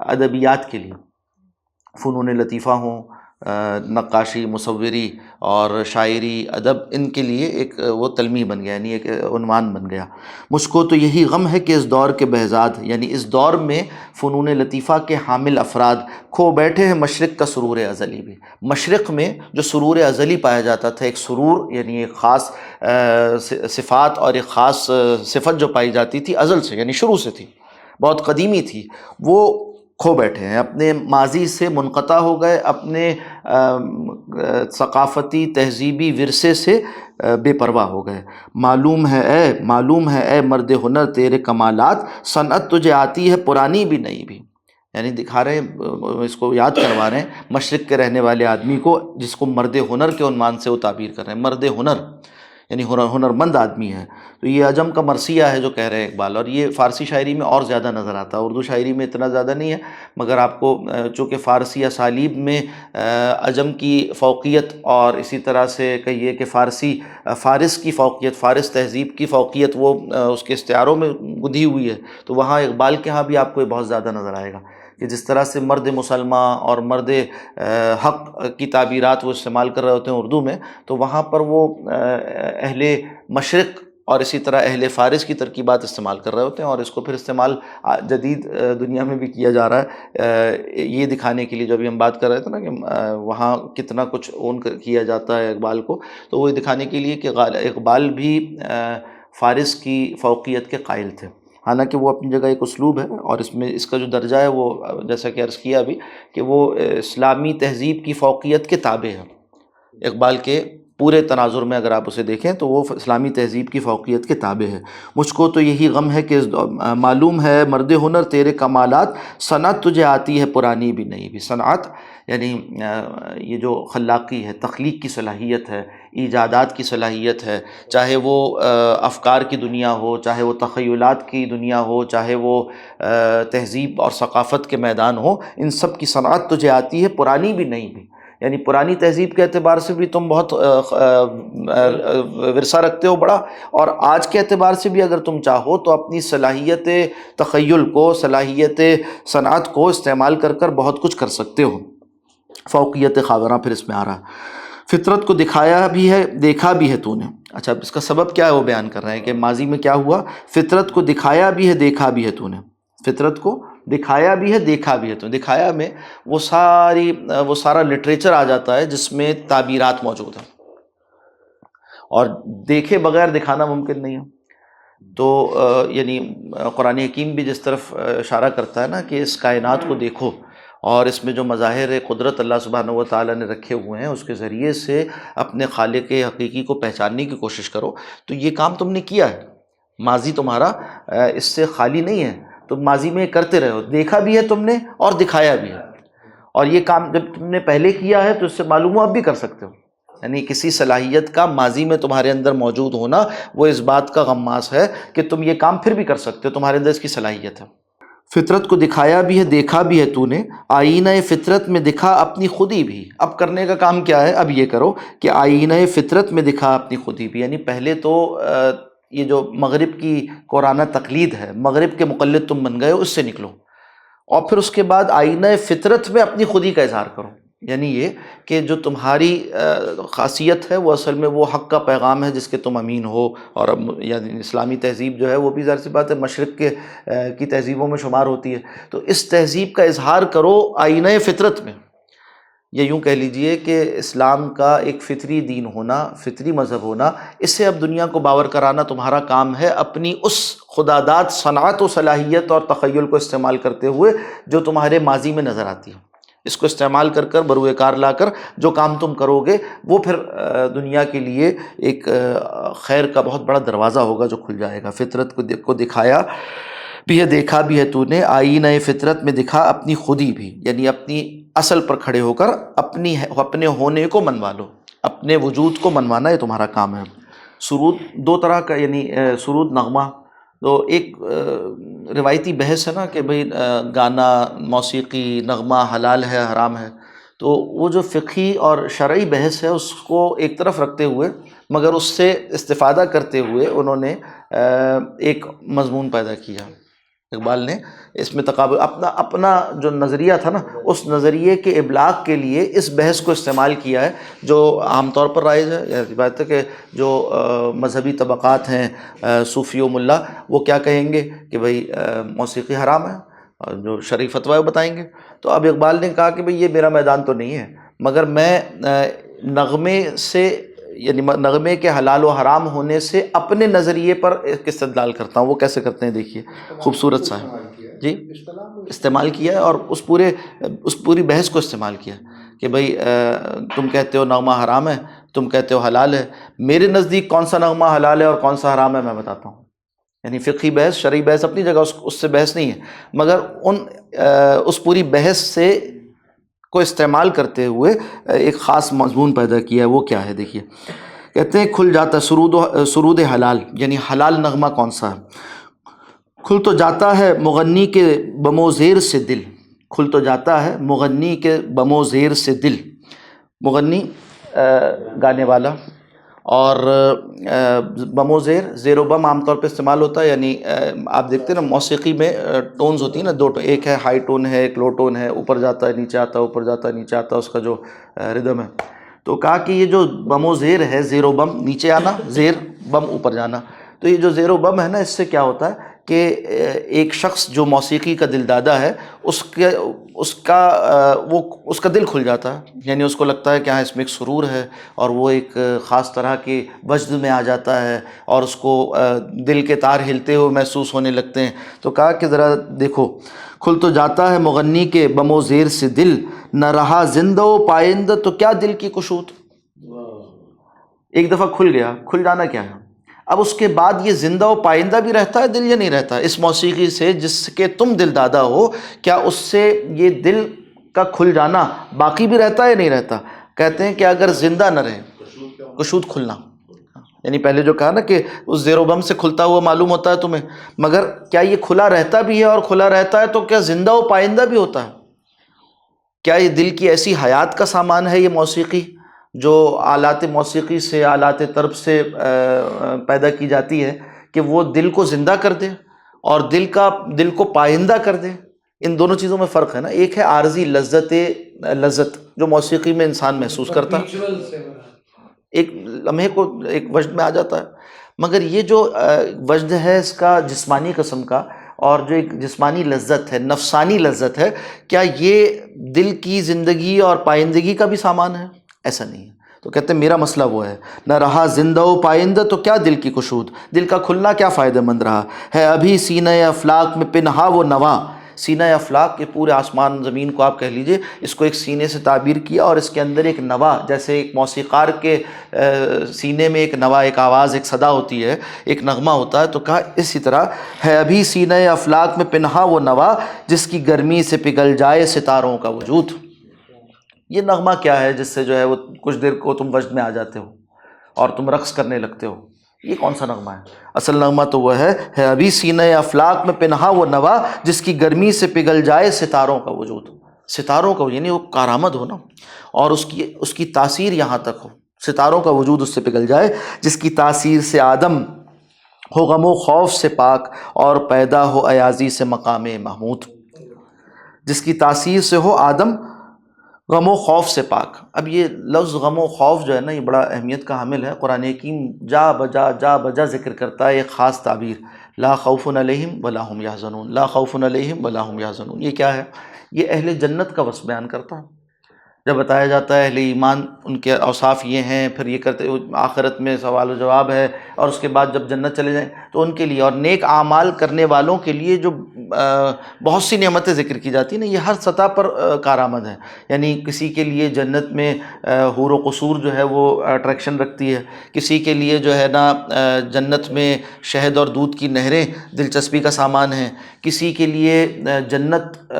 ادبیات کے لیے، فنون لطیفہ ہوں، نقاشی، مصوری اور شاعری، ادب، ان کے لیے ایک وہ تلمیح بن گیا، یعنی ایک عنوان بن گیا۔ مجھ کو تو یہی غم ہے کہ اس دور کے بہزاد، یعنی اس دور میں فنون لطیفہ کے حامل افراد کھو بیٹھے ہیں مشرق کا سرور ازلی بھی۔ مشرق میں جو سرور ازلی پایا جاتا تھا، ایک سرور یعنی ایک خاص صفات اور ایک خاص صفت جو پائی جاتی تھی ازل سے، یعنی شروع سے تھی، بہت قدیمی تھی، وہ کھو بیٹھے ہیں، اپنے ماضی سے منقطع ہو گئے، اپنے ثقافتی تہذیبی ورثے سے بے پرواہ ہو گئے۔ معلوم ہے اے مرد ہنر تیرے کمالات، صنعت تجھے آتی ہے پرانی بھی نئی بھی۔ یعنی دکھا رہے ہیں، اس کو یاد کروا رہے ہیں مشرق کے رہنے والے آدمی کو، جس کو مرد ہنر کے عنوان سے وہ تعبیر کر رہے ہیں، مرد ہنر یعنی ہنرمند آدمی ہے۔ تو یہ عجم کا مرثیہ ہے جو کہہ رہے ہیں اقبال، اور یہ فارسی شاعری میں اور زیادہ نظر آتا ہے، اردو شاعری میں اتنا زیادہ نہیں ہے، مگر آپ کو چونکہ فارسی اسالیب میں عجم کی فوقیت، اور اسی طرح سے کہیے کہ فارس کی فوقیت، فارس تہذیب کی فوقیت وہ اس کے استعاروں میں گدھی ہوئی ہے، تو وہاں اقبال کے ہاں بھی آپ کو یہ بہت زیادہ نظر آئے گا کہ جس طرح سے مرد مسلمہ اور مرد حق کی تعبیرات وہ استعمال کر رہے ہوتے ہیں اردو میں، تو وہاں پر وہ اہل مشرق اور اسی طرح اہل فارس کی ترکیبات استعمال کر رہے ہوتے ہیں، اور اس کو پھر استعمال جدید دنیا میں بھی کیا جا رہا ہے، یہ دکھانے کے لیے جو ابھی ہم بات کر رہے تھے نا کہ وہاں کتنا کچھ اون کیا جاتا ہے اقبال کو، تو وہ دکھانے کے لیے کہ اقبال بھی فارس کی فوقیت کے قائل تھے، حالانکہ وہ اپنی جگہ ایک اسلوب ہے، اور اس کا جو درجہ ہے وہ جیسا کہ عرض کیا ابھی کہ وہ اسلامی تہذیب کی فوقیت کے تابع ہے۔ اقبال کے پورے تناظر میں اگر آپ اسے دیکھیں تو وہ اسلامی تہذیب کی فوقیت کے تابع ہے۔ مجھ کو تو یہی غم ہے کہ معلوم ہے مرد ہنر تیرے کمالات، صنعت تجھے آتی ہے پرانی بھی نئی بھی۔ صنعت یعنی یہ جو خلاقی ہے، تخلیق کی صلاحیت ہے، ایجادات کی صلاحیت ہے، چاہے وہ افکار کی دنیا ہو، چاہے وہ تخیلات کی دنیا ہو، چاہے وہ تہذیب اور ثقافت کے میدان ہو، ان سب کی صنعت تجھے آتی ہے پرانی بھی نئی بھی۔ یعنی پرانی تہذیب کے اعتبار سے بھی تم بہت ورثہ رکھتے ہو بڑا، اور آج کے اعتبار سے بھی اگر تم چاہو تو اپنی صلاحیت تخیل کو، صلاحیت صنعت کو استعمال کر کر بہت کچھ کر سکتے ہو۔ فوقیت خاوراں پھر اس میں آ رہا ہے۔ فطرت کو دکھایا بھی ہے دیکھا بھی ہے تو نے۔ اچھا، اس کا سبب کیا ہے وہ بیان کر رہے ہیں کہ ماضی میں کیا ہوا، فطرت کو دکھایا بھی ہے دیکھا بھی ہے تو نے، فطرت کو دکھایا بھی ہے دیکھا بھی ہے تو۔ دکھایا میں وہ سارا لٹریچر آ جاتا ہے جس میں تعبیرات موجود ہیں، اور دیکھے بغیر دکھانا ممکن نہیں ہے۔ تو یعنی قرآن حکیم بھی جس طرف اشارہ کرتا ہے نا کہ اس کائنات کو دیکھو، اور اس میں جو مظاہر قدرت اللہ سبحانہ و تعالیٰ نے رکھے ہوئے ہیں اس کے ذریعے سے اپنے خالق حقیقی کو پہچاننے کی کوشش کرو، تو یہ کام تم نے کیا ہے، ماضی تمہارا اس سے خالی نہیں ہے، تم ماضی میں کرتے رہے ہو، دیکھا بھی ہے تم نے اور دکھایا بھی ہے، اور یہ کام جب تم نے پہلے کیا ہے تو اس سے معلوم ہو اب بھی کر سکتے ہو۔ یعنی کسی صلاحیت کا ماضی میں تمہارے اندر موجود ہونا وہ اس بات کا غماس ہے کہ تم یہ کام پھر بھی کر سکتے ہو، تمہارے اندر اس کی صلاحیت ہے۔ فطرت کو دکھایا بھی ہے دیکھا بھی ہے تو نے، آئینہ فطرت میں دکھا اپنی خودی بھی۔ اب کرنے کا کام کیا ہے، اب یہ کرو کہ آئینہ فطرت میں دکھا اپنی خودی بھی، یعنی پہلے تو یہ جو مغرب کی قرآنہ تقلید ہے، مغرب کے مقلد تم بن گئے ہو، اس سے نکلو، اور پھر اس کے بعد آئینہ فطرت میں اپنی خودی کا اظہار کرو۔ یعنی یہ کہ جو تمہاری خاصیت ہے وہ اصل میں وہ حق کا پیغام ہے جس کے تم امین ہو. اور یعنی اسلامی تہذیب جو ہے وہ بھی ظاہر سی بات ہے مشرق کے کی تہذیبوں میں شمار ہوتی ہے. تو اس تہذیب کا اظہار کرو آئینہ فطرت میں. یہ یوں کہہ لیجئے کہ اسلام کا ایک فطری دین ہونا، فطری مذہب ہونا، اس سے اب دنیا کو باور کرانا تمہارا کام ہے، اپنی اس خداداد صنعت و صلاحیت اور تخیل کو استعمال کرتے ہوئے جو تمہارے ماضی میں نظر آتی ہے. اس کو استعمال کر کر بروئے کار لا کر جو کام تم کرو گے وہ پھر دنیا کے لیے ایک خیر کا بہت بڑا دروازہ ہوگا جو کھل جائے گا. فطرت کو دکھایا بھی ہے، دیکھا بھی ہے تو نے، آئینہ فطرت میں دکھا اپنی خودی بھی، یعنی اپنی اصل پر کھڑے ہو کر اپنے ہونے کو منوا لو، اپنے وجود کو منوانا یہ تمہارا کام ہے. سرود دو طرح کا، یعنی سرود نغمہ. تو ایک روایتی بحث ہے نا کہ بھئی گانا، موسیقی، نغمہ حلال ہے حرام ہے. تو وہ جو فقہی اور شرعی بحث ہے اس کو ایک طرف رکھتے ہوئے مگر اس سے استفادہ کرتے ہوئے انہوں نے ایک مضمون پیدا کیا. اقبال نے اس میں تقابل اپنا جو نظریہ تھا نا، اس نظریے کے ابلاغ کے لیے اس بحث کو استعمال کیا ہے جو عام طور پر رائج ہے. یہ بات ہے کہ جو مذہبی طبقات ہیں، صوفی و ملا، وہ کیا کہیں گے کہ بھئی موسیقی حرام ہے، اور جو شرعی فتویٰ وہ بتائیں گے. تو اب اقبال نے کہا کہ بھئی یہ میرا میدان تو نہیں ہے، مگر میں نغمے سے، یعنی نغمے کے حلال و حرام ہونے سے اپنے نظریے پر استدلال کرتا ہوں. وہ کیسے کرتے ہیں دیکھیے، خوبصورت سا ہے جی، استعمال کیا ہے اور اس پوری بحث کو استعمال کیا کہ بھئی تم کہتے ہو نغمہ حرام ہے، تم کہتے ہو حلال ہے، میرے نزدیک کون سا نغمہ حلال ہے اور کون سا حرام ہے میں بتاتا ہوں. یعنی فقہی بحث، شرعی بحث اپنی جگہ، اس سے بحث نہیں ہے، مگر اس پوری بحث سے کو استعمال کرتے ہوئے ایک خاص مضمون پیدا کیا ہے. وہ کیا ہے دیکھیے، کہتے ہیں کھل جاتا سرود حلال، یعنی حلال نغمہ کون سا ہے. کھل تو جاتا ہے مغنی کے بم و زیر سے دل، کھل تو جاتا ہے مغنی کے بم و زیر سے دل. مغنی گانے والا، اور بم و زیر و بم عام طور پہ استعمال ہوتا ہے. یعنی آپ دیکھتے ہیں نا موسیقی میں ٹونز ہوتی ہیں نا، دو ٹون، ایک ہے ہائی ٹون ہے، ایک لو ٹون ہے، اوپر جاتا ہے نیچے آتا ہے، اوپر جاتا ہے نیچے آتا ہے، اس کا جو ردم ہے. تو کہا کہ یہ جو بم و زیر ہے، زیر و بم نیچے آنا، زیر بم اوپر جانا. تو یہ جو زیر و بم ہے نا، اس سے کیا ہوتا ہے کہ ایک شخص جو موسیقی کا دل دادا ہے اس کا دل کھل جاتا ہے. یعنی اس کو لگتا ہے کہ ہاں اس میں ایک سرور ہے، اور وہ ایک خاص طرح کے وجد میں آ جاتا ہے، اور اس کو دل کے تار ہلتے ہوئے محسوس ہونے لگتے ہیں. تو کہا کہ ذرا دیکھو، کھل تو جاتا ہے مغنی کے بم و زیر سے دل، نہ رہا زندہ و پائندہ تو کیا دل کی کشود. ایک دفعہ کھل گیا، کھل جانا کیا ہے. اب اس کے بعد یہ زندہ و پائندہ بھی رہتا ہے دل یا نہیں رہتا. اس موسیقی سے جس کے تم دل دادا ہو، کیا اس سے یہ دل کا کھل جانا باقی بھی رہتا ہے یا نہیں رہتا. کہتے ہیں کہ اگر زندہ نہ رہے، کشود کھلنا، یعنی پہلے جو کہا نا کہ اس زیر و بم سے کھلتا ہوا معلوم ہوتا ہے تمہیں، مگر کیا یہ کھلا رہتا بھی ہے، اور کھلا رہتا ہے تو کیا زندہ و پائندہ بھی ہوتا ہے. کیا یہ دل کی ایسی حیات کا سامان ہے یہ موسیقی جو آلات موسیقی سے، آلات طرب سے پیدا کی جاتی ہے، کہ وہ دل کو زندہ کر دے اور دل کو پائندہ کر دے. ان دونوں چیزوں میں فرق ہے نا. ایک ہے عارضی لذت جو موسیقی میں انسان محسوس کرتا ہے، ایک لمحے کو ایک وجد میں آ جاتا ہے، مگر یہ جو وجد ہے اس کا جسمانی قسم کا، اور جو ایک جسمانی لذت ہے، نفسانی لذت ہے، کیا یہ دل کی زندگی اور پائندگی کا بھی سامان ہے؟ ایسا نہیں ہے. تو کہتے ہیں میرا مسئلہ وہ ہے، نہ رہا زندہ و پائندہ تو کیا دل کی کشود. دل کا کھلنا کیا فائدہ مند رہا ہے ابھی سینہ افلاک میں پنہا وہ نوا. سینہ افلاک کے پورے آسمان زمین کو آپ کہہ لیجئے، اس کو ایک سینے سے تعبیر کیا، اور اس کے اندر ایک نوا، جیسے ایک موسیقار کے سینے میں ایک نوا، ایک آواز، ایک صدا ہوتی ہے، ایک نغمہ ہوتا ہے. تو کہا اسی طرح ہے ابھی سینہ افلاک میں پنہا وہ نوا، جس کی گرمی سے پگھل جائے ستاروں کا وجود. یہ نغمہ کیا ہے جس سے جو ہے وہ کچھ دیر کو تم وجد میں آ جاتے ہو اور تم رقص کرنے لگتے ہو. یہ کون سا نغمہ ہے؟ اصل نغمہ تو وہ ہے ابھی سینہ افلاک میں پنہا وہ نوا، جس کی گرمی سے پگھل جائے ستاروں کا وجود. ستاروں کا، یعنی وہ کارآمد ہو نا، اور اس کی تاثیر یہاں تک ہو، ستاروں کا وجود اس سے پگھل جائے، جس کی تاثیر سے آدم ہو غم و خوف سے پاک، اور پیدا ہو ایازی سے مقام محمود. جس کی تاثیر سے ہو آدم غم و خوف سے پاک. اب یہ لفظ غم و خوف جو ہے نا، یہ بڑا اہمیت کا حامل ہے. قرآن حکیم جا بجا ذکر کرتا ہے ایک خاص تعبیر، لا خوف علیہم ولا هم یحزنون، لا خوف علیہم ولا هم یحزنون. یہ کیا ہے؟ یہ اہل جنت کا وصف بیان کرتا ہے. جب بتایا جاتا ہے اہل ایمان ان کے اوصاف یہ ہیں، پھر یہ کرتے آخرت میں سوال و جواب ہے، اور اس کے بعد جب جنت چلے جائیں تو ان کے لیے اور نیک اعمال کرنے والوں کے لیے جو بہت سی نعمتیں ذکر کی جاتی ہیں نا، یہ ہر سطح پر کارآمد ہیں. یعنی کسی کے لیے جنت میں حور و قصور جو ہے وہ اٹریکشن رکھتی ہے، کسی کے لیے جو ہے نا جنت میں شہد اور دودھ کی نہریں دلچسپی کا سامان ہیں، کسی کے لیے جنت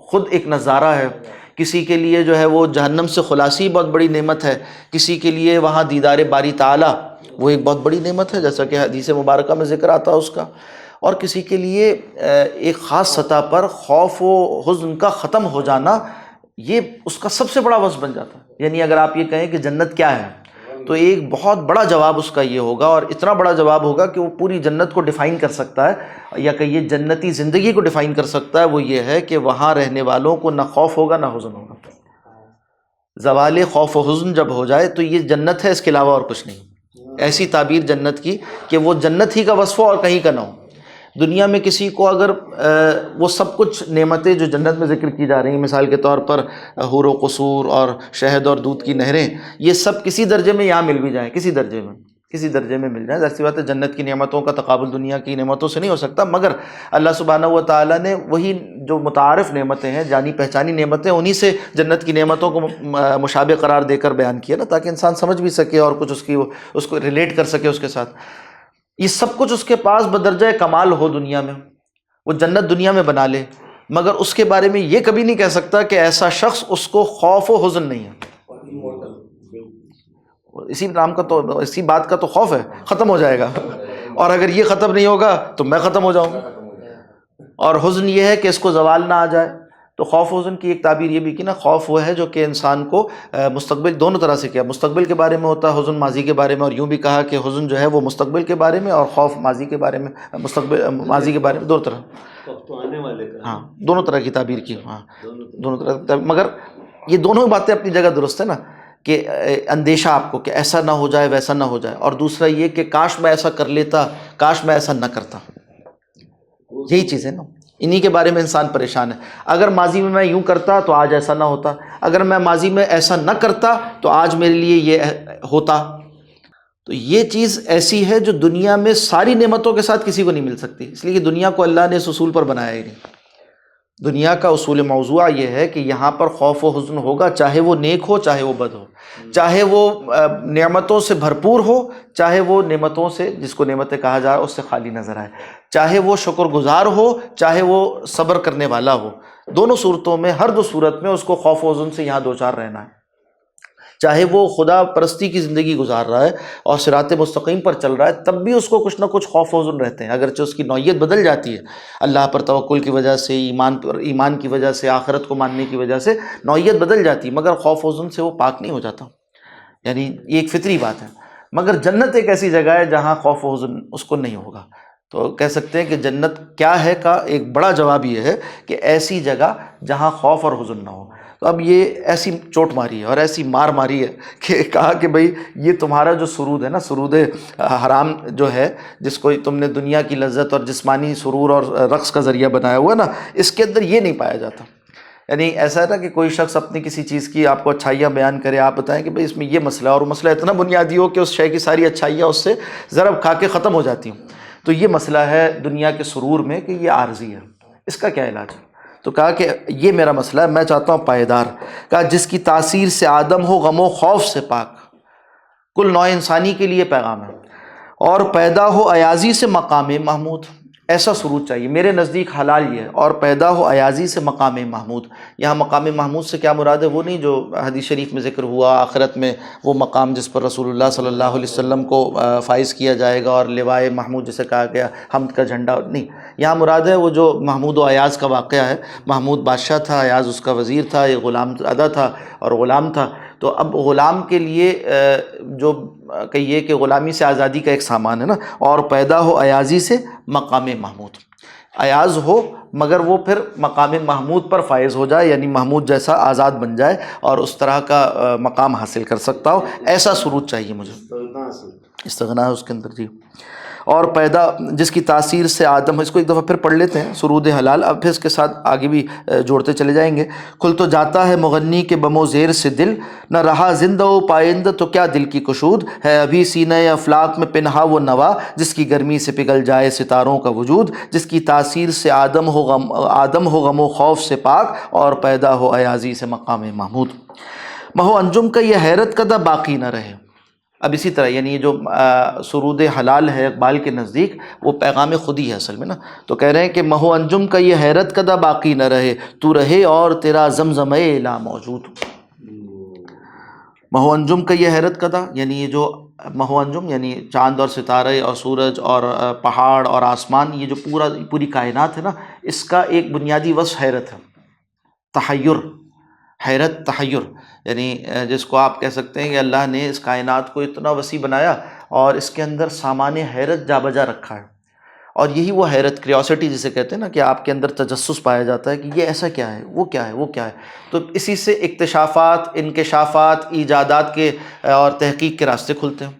خود ایک نظارہ ہے، کسی کے لیے جو ہے وہ جہنم سے خلاصی بہت بڑی نعمت ہے، کسی کے لیے وہاں دیدار باری تعالیٰ وہ ایک بہت بڑی نعمت ہے جیسا کہ حدیث مبارکہ میں ذکر آتا ہے اس کا. اور کسی کے لیے ایک خاص سطح پر خوف و حزن کا ختم ہو جانا، یہ اس کا سب سے بڑا وصف بن جاتا ہے. یعنی اگر آپ یہ کہیں کہ جنت کیا ہے تو ایک بہت بڑا جواب اس کا یہ ہوگا، اور اتنا بڑا جواب ہوگا کہ وہ پوری جنت کو ڈیفائن کر سکتا ہے، یا کہ یہ جنتی زندگی کو ڈیفائن کر سکتا ہے. وہ یہ ہے کہ وہاں رہنے والوں کو نہ خوف ہوگا نہ حزن ہوگا. زوال خوف و حزن جب ہو جائے تو یہ جنت ہے، اس کے علاوہ اور کچھ نہیں. ایسی تعبیر جنت کی کہ وہ جنت ہی کا وصف ہو اور کہیں کا نہ ہو. دنیا میں کسی کو اگر وہ سب کچھ نعمتیں جو جنت میں ذکر کی جا رہی ہیں، مثال کے طور پر حور و قصور اور شہد اور دودھ کی نہریں، یہ سب کسی درجے میں یہاں مل بھی جائیں، کسی درجے میں مل جائیں. ظاہر سی بات ہے جنت کی نعمتوں کا تقابل دنیا کی نعمتوں سے نہیں ہو سکتا، مگر اللہ سبحانہ و تعالیٰ نے وہی جو متعارف نعمتیں ہیں، جانی پہچانی نعمتیں، انہی سے جنت کی نعمتوں کو مشابہ قرار دے کر بیان کیا نا، تاکہ انسان سمجھ بھی سکے اور کچھ اس کو ریلیٹ کر سکے اس کے ساتھ. یہ سب کچھ اس کے پاس بدرجہ کمال ہو دنیا میں، وہ جنت دنیا میں بنا لے، مگر اس کے بارے میں یہ کبھی نہیں کہہ سکتا کہ ایسا شخص اس کو خوف و حزن نہیں ہے. اسی بات کا تو خوف ہے، ختم ہو جائے گا، اور اگر یہ ختم نہیں ہوگا تو میں ختم ہو جاؤں گا. اور حزن یہ ہے کہ اس کو زوال نہ آ جائے. تو خوف و حزن کی ایک تعبیر یہ بھی کی نا، خوف وہ ہے جو کہ انسان کو مستقبل دونوں طرح سے کیا، مستقبل کے بارے میں ہوتا ہے، حزن ماضی کے بارے میں، اور یوں بھی کہا کہ حزن جو ہے وہ مستقبل کے بارے میں اور خوف ماضی کے بارے میں، ماضی کے بارے میں، دونوں طرح. ہاں دونوں طرح کی تعبیر کی. ہاں دونوں طرح، مگر یہ دونوں باتیں اپنی جگہ درست ہے نا، کہ اندیشہ آپ کو کہ ایسا نہ ہو جائے ویسا نہ ہو جائے، اور دوسرا یہ کہ کاش میں ایسا کر لیتا، کاش میں ایسا نہ کرتا. یہی چیز ہے نا، انہی کے بارے میں انسان پریشان ہے. اگر ماضی میں یوں کرتا تو آج ایسا نہ ہوتا، اگر میں ماضی میں ایسا نہ کرتا تو آج میرے لیے یہ ہوتا. تو یہ چیز ایسی ہے جو دنیا میں ساری نعمتوں کے ساتھ کسی کو نہیں مل سکتی، اس لیے کہ دنیا کو اللہ نے اس اصول پر بنایا ہی نہیں. دنیا کا اصول موضوع یہ ہے کہ یہاں پر خوف و حزن ہوگا، چاہے وہ نیک ہو چاہے وہ بد ہو، چاہے وہ نعمتوں سے بھرپور ہو چاہے وہ نعمتوں سے، جس کو نعمتیں کہا جا رہا ہے، اس سے خالی نظر آئے، چاہے وہ شکر گزار ہو چاہے وہ صبر کرنے والا ہو. دونوں صورتوں میں، ہر دو صورت میں اس کو خوف و حزن سے یہاں دوچار رہنا ہے. چاہے وہ خدا پرستی کی زندگی گزار رہا ہے اور صراط مستقیم پر چل رہا ہے، تب بھی اس کو کچھ نہ کچھ خوف و حزن رہتے ہیں، اگرچہ اس کی نوعیت بدل جاتی ہے. اللہ پر توکل کی وجہ سے، ایمان کی وجہ سے، آخرت کو ماننے کی وجہ سے نوعیت بدل جاتی، مگر خوف و حزن سے وہ پاک نہیں ہو جاتا. یعنی یہ ایک فطری بات ہے. مگر جنت ایک ایسی جگہ ہے جہاں خوف و حزن اس کو نہیں ہوگا. تو کہہ سکتے ہیں کہ جنت کیا ہے کا ایک بڑا جواب یہ ہے کہ ایسی جگہ جہاں خوف اور حزن نہ ہو. تو اب یہ ایسی چوٹ ماری ہے اور ایسی مار ماری ہے کہ کہا کہ بھئی یہ تمہارا جو سرود ہے نا، سرود حرام جو ہے، جس کو تم نے دنیا کی لذت اور جسمانی سرور اور رقص کا ذریعہ بنایا ہوا نا، اس کے اندر یہ نہیں پایا جاتا. یعنی ایسا ہے نا کہ کوئی شخص اپنی کسی چیز کی آپ کو اچھائیاں بیان کرے، آپ بتائیں کہ بھئی اس میں یہ مسئلہ، اور وہ مسئلہ اتنا بنیادی ہو کہ اس شے کی ساری اچھائیاں اس سے ضرب کھا کے ختم ہو جاتی ہوں. تو یہ مسئلہ ہے دنیا کے سرور میں کہ یہ عارضی ہے، اس کا کیا علاج ہے؟ تو کہا کہ یہ میرا مسئلہ ہے، میں چاہتا ہوں پائیدار. کہا جس کی تاثیر سے آدم ہو غم و خوف سے پاک، کل نوع انسانی کے لیے پیغام ہے، اور پیدا ہو ایازی سے مقام محمود. ایسا سرود چاہیے میرے نزدیک، حلال یہ ہے، اور پیدا ہو ایازی سے مقام محمود. یہاں مقام محمود سے کیا مراد ہے؟ وہ نہیں جو حدیث شریف میں ذکر ہوا آخرت میں وہ مقام جس پر رسول اللہ صلی اللہ علیہ وسلم کو فائز کیا جائے گا، اور لوائے محمود جسے کہا گیا، حمد کا جھنڈا. نہیں، یہاں مراد ہے وہ جو محمود و ایاز کا واقعہ ہے. محمود بادشاہ تھا، ایاز اس کا وزیر تھا، یہ غلام ادا تھا اور غلام تھا. تو اب غلام کے لیے جو کہیے کہ غلامی سے آزادی کا ایک سامان ہے نا، اور پیدا ہو ایازی سے مقام محمود. ایاز ہو مگر وہ پھر مقام محمود پر فائز ہو جائے، یعنی محمود جیسا آزاد بن جائے اور اس طرح کا مقام حاصل کر سکتا ہو، ایسا سرود چاہیے مجھے، استغنا ہے اس کے اندر جی۔ اور پیدا جس کی تاثیر سے آدم، اس کو ایک دفعہ پھر پڑھ لیتے ہیں سرود حلال، اب پھر اس کے ساتھ آگے بھی جوڑتے چلے جائیں گے۔ کھل تو جاتا ہے مغنی کے بم و زیر سے دل، نہ رہا زندہ و پائندہ تو کیا دل کی کشود، ہے ابھی سینہ افلاک میں پنہا وہ نوا، جس کی گرمی سے پگھل جائے ستاروں کا وجود، جس کی تاثیر سے آدم ہو غم و خوف سے پاک، اور پیدا ہو ایازی سے مقام محمود۔ مہو انجم کا یہ حیرت کدہ باقی نہ رہے۔ اب اسی طرح یعنی یہ جو سرود حلال ہے اقبال کے نزدیک، وہ پیغام خودی ہے اصل میں نا، تو کہہ رہے ہیں کہ مہو انجم کا یہ حیرت کدہ باقی نہ رہے، تو رہے اور تیرا زمزمے لا موجود۔ مہو انجم کا یہ حیرت کدہ، یعنی یہ جو مہو انجم یعنی چاند اور ستارے اور سورج اور پہاڑ اور آسمان، یہ جو پوری کائنات ہے نا، اس کا ایک بنیادی وصف حیرت ہے، تحیر، حیرت تحیر، یعنی جس کو آپ کہہ سکتے ہیں کہ اللہ نے اس کائنات کو اتنا وسیع بنایا اور اس کے اندر سامان حیرت جا بجا رکھا ہے، اور یہی وہ حیرت، کریوسٹی جسے کہتے ہیں نا، کہ آپ کے اندر تجسس پایا جاتا ہے کہ یہ ایسا کیا ہے، وہ کیا ہے، وہ کیا ہے، تو اسی سے اکتشافات، انکشافات، ایجادات کے اور تحقیق کے راستے کھلتے ہیں۔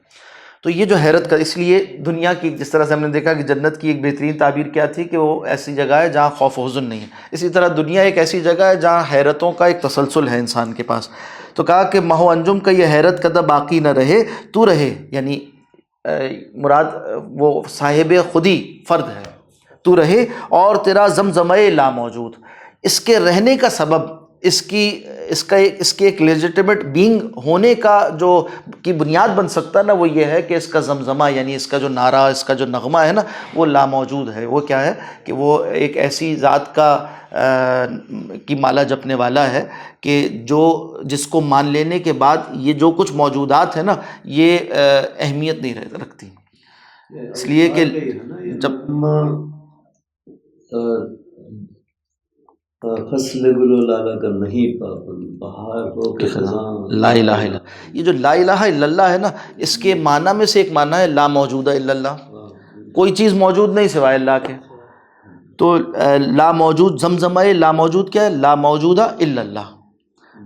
تو یہ جو حیرت کا، اس لیے دنیا کی، جس طرح سے ہم نے دیکھا کہ جنت کی ایک بہترین تعبیر کیا تھی کہ وہ ایسی جگہ ہے جہاں خوف و حزن نہیں ہے، اسی طرح دنیا ایک ایسی جگہ ہے جہاں حیرتوں کا ایک تسلسل ہے انسان کے پاس۔ تو کہا کہ مہو انجم کا یہ حیرت کدہ باقی نہ رہے، تو رہے، یعنی مراد وہ صاحب خودی فرد ہے، تو رہے اور تیرا زمزمے لا موجود، اس کے رہنے کا سبب، اس کے ایک لیجیٹمیٹ بینگ ہونے کا جو کی بنیاد بن سکتا ہے نا، وہ یہ ہے کہ اس کا زمزمہ، یعنی اس کا جو نعرہ، اس کا جو نغمہ ہے نا، وہ لاموجود ہے۔ وہ کیا ہے کہ وہ ایک ایسی ذات کا کی مالا جپنے والا ہے کہ جس کو مان لینے کے بعد یہ جو کچھ موجودات ہیں نا، یہ اہمیت نہیں رکھتی، اس لیے کہ جب فصل گل و لالا کا نہیں پابند، بہار ہو کے خزاں لا الہ الا، یہ جو لا الہ الا اللہ ہے نا، اس کے معنی میں سے ایک معنی ہے لا موجودہ الا اللہ، کوئی چیز موجود نہیں سوائے اللہ کے۔ تو لا موجود، زمزمہ لا موجود کیا ہے؟ لا موجودہ الا اللہ۔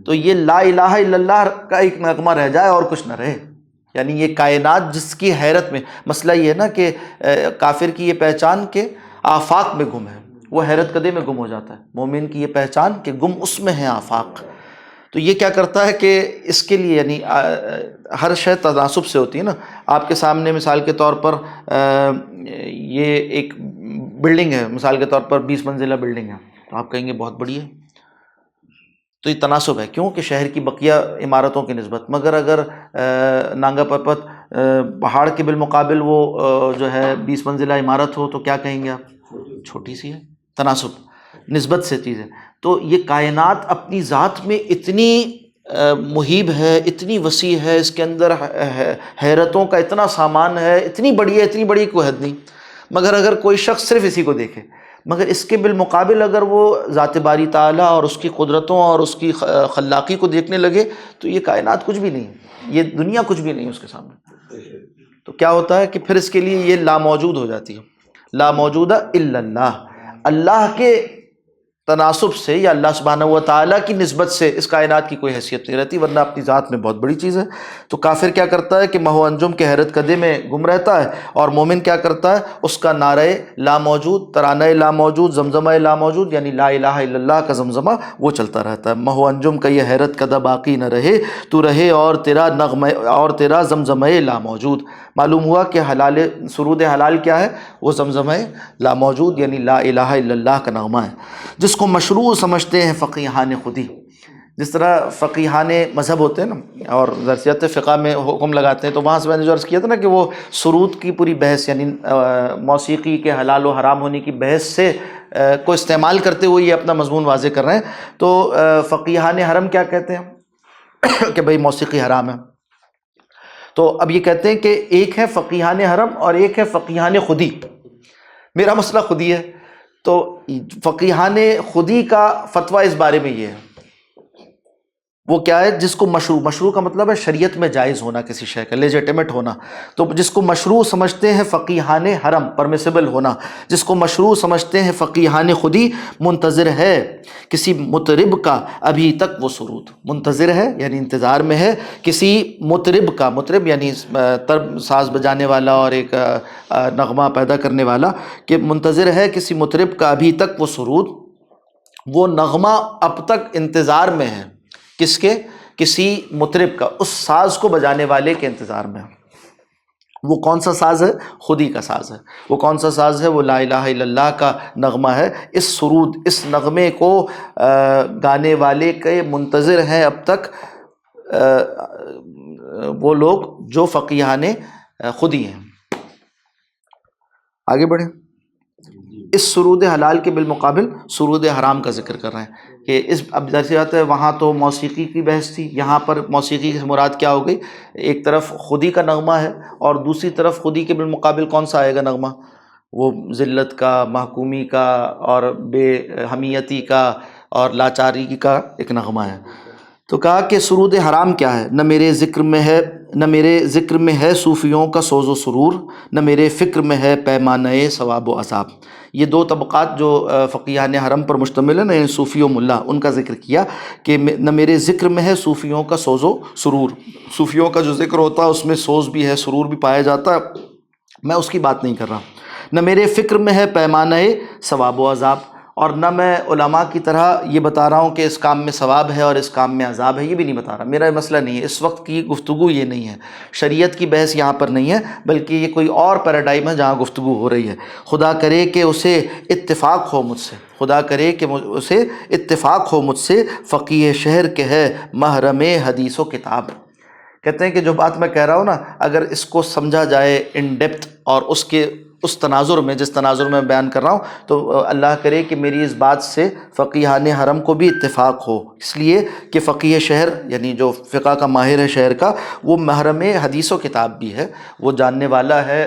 تو یہ لا الہ الا اللہ کا ایک نغمہ رہ جائے اور کچھ نہ رہے، یعنی یہ کائنات جس کی حیرت میں، مسئلہ یہ ہے نا کہ کافر کی یہ پہچان کہ آفاق میں گم ہے، وہ حیرت کدے میں گم ہو جاتا ہے، مومن کی یہ پہچان کہ گم اس میں ہے آفاق۔ تو یہ کیا کرتا ہے کہ اس کے لیے، یعنی ہر شے تناسب سے ہوتی ہے نا۔ آپ کے سامنے مثال کے طور پر یہ ایک بلڈنگ ہے، مثال کے طور پر 20 منزلہ بلڈنگ ہے، تو آپ کہیں گے بہت بڑی ہے، تو یہ تناسب ہے، کیوں کہ شہر کی بقیہ عمارتوں کی نسبت۔ مگر اگر نانگا پربت پہاڑ کے بالمقابل وہ جو ہے 20 منزلہ عمارت ہو، تو کیا کہیں گے آپ؟ چھوٹی سی ہے، تناسب، نسبت سے چیز ہے۔ تو یہ کائنات اپنی ذات میں اتنی محیب ہے، اتنی وسیع ہے، اس کے اندر حیرتوں کا اتنا سامان ہے، اتنی بڑی کوئی حد نہیں۔ مگر اگر کوئی شخص صرف اسی کو دیکھے، مگر اس کے بالمقابل اگر وہ ذات باری تعالیٰ اور اس کی قدرتوں اور اس کی خلاقی کو دیکھنے لگے، تو یہ کائنات کچھ بھی نہیں ہے، یہ دنیا کچھ بھی نہیں اس کے سامنے۔ تو کیا ہوتا ہے کہ پھر اس کے لیے یہ لاموجود ہو جاتی ہے، لا موجودہ الا اللہ، اللہ کے تناسب سے یا اللہ سبحانہ و تعالیٰ کی نسبت سے اس کائنات کی کوئی حیثیت نہیں رہتی، ورنہ اپنی ذات میں بہت بڑی چیز ہے۔ تو کافر کیا کرتا ہے کہ مہو انجم کے حیرت کدے میں گم رہتا ہے، اور مومن کیا کرتا ہے؟ اس کا نعرہ لا موجود، ترانہ لا موجود، زمزمہ لا موجود، یعنی لا الہ الا اللہ کا زمزمہ وہ چلتا رہتا ہے۔ مہو انجم کا یہ حیرت کدہ باقی نہ رہے، تو رہے اور تیرا نغمہ اور تیرا زمزمہ لا موجود۔ معلوم ہوا کہ حلال، سرود حلال کیا ہے؟ وہ زمزمہ لا موجود یعنی لا الہ الا اللہ کا نغمہ ہے، جس کو مشروع سمجھتے ہیں فقیہان خودی۔ جس طرح فقیہان مذہب ہوتے ہیں نا، اور درسیات فقہ میں حکم لگاتے ہیں، تو وہاں سے میں نے جو عرض کیا تھا نا کہ وہ سرود کی پوری بحث، یعنی موسیقی کے حلال و حرام ہونے کی بحث سے کو استعمال کرتے ہوئے یہ اپنا مضمون واضح کر رہے ہیں۔ تو فقیہان حرم کیا کہتے ہیں کہ بھئی موسیقی حرام ہے۔ تو اب یہ کہتے ہیں کہ ایک ہے فقیہان حرم اور ایک ہے فقیہان خودی۔ میرا مسئلہ خودی ہے، تو فقیہان خودی کا فتویٰ اس بارے میں یہ ہے وہ کیا ہے جس کو مشروع کا مطلب ہے شریعت میں جائز ہونا کسی شے کا، لیجیٹیمیٹ ہونا، تو جس کو مشروع سمجھتے ہیں فقیہان حرم، پرمیسیبل ہونا، جس کو مشروع سمجھتے ہیں فقیہان خودی، منتظر ہے کسی مطرب کا ابھی تک وہ سرود، منتظر ہے یعنی انتظار میں ہے کسی مطرب کا، مطرب یعنی طرب ساز بجانے والا اور ایک نغمہ پیدا کرنے والا، کہ منتظر ہے کسی مطرب کا ابھی تک وہ سرود، وہ نغمہ اب تک انتظار میں ہے، کس کے؟ کسی مطرب کا، اس ساز کو بجانے والے کے انتظار میں۔ وہ کون سا ساز ہے؟ خودی کا ساز ہے۔ وہ کون سا ساز ہے؟ وہ لا الہ الا اللہ کا نغمہ ہے۔ اس سرود، اس نغمے کو گانے والے کے منتظر ہیں اب تک وہ لوگ جو فقیہان خودی ہیں۔ آگے بڑھیں۔ اس سرود حلال کے بالمقابل سرود حرام کا ذکر کر رہے ہیں کہ اس، اب جیسے بات ہے وہاں تو موسیقی کی بحث تھی، یہاں پر موسیقی سے مراد کیا ہو گئی؟ ایک طرف خودی کا نغمہ ہے اور دوسری طرف خودی کے بالمقابل کون سا آئے گا نغمہ؟ وہ ذلت کا، محکومی کا اور بے حمیتی کا اور لاچاری کا ایک نغمہ ہے۔ تو کہا کہ سرود حرام کیا ہے؟ نہ میرے ذکر میں ہے صوفیوں کا سوز و سرور، نہ میرے فکر میں ہے پیمانۂ ثواب و عذاب۔ یہ دو طبقات جو فقیہان حرم پر مشتمل ہے نا، صوفی و ملا، ان کا ذکر کیا کہ نہ میرے ذکر میں ہے صوفیوں کا سوز و سرور، صوفیوں کا جو ذکر ہوتا ہے اس میں سوز بھی ہے، سرور بھی پایا جاتا ہے، میں اس کی بات نہیں کر رہا۔ نہ میرے فکر میں ہے پیمانۂ ثواب و عذاب، اور نہ میں علماء کی طرح یہ بتا رہا ہوں کہ اس کام میں ثواب ہے اور اس کام میں عذاب ہے، یہ بھی نہیں بتا رہا، میرا مسئلہ نہیں ہے، اس وقت کی گفتگو یہ نہیں ہے، شریعت کی بحث یہاں پر نہیں ہے، بلکہ یہ کوئی اور پیراڈائم ہے جہاں گفتگو ہو رہی ہے۔ خدا کرے کہ اسے اتفاق ہو مجھ سے، خدا کرے کہ اسے اتفاق ہو مجھ سے، فقیہ شہر کے ہے محرم حدیث و کتاب۔ کہتے ہیں کہ جو بات میں کہہ رہا ہوں نا، اگر اس کو سمجھا جائے ان ڈیپتھ اور اس تناظر میں، جس تناظر میں بیان کر رہا ہوں، تو اللہ کرے کہ میری اس بات سے فقیہان حرم کو بھی اتفاق ہو، اس لیے کہ فقیہ شہر یعنی جو فقہ کا ماہر ہے شہر کا، وہ محرم حدیث و کتاب بھی ہے، وہ جاننے والا ہے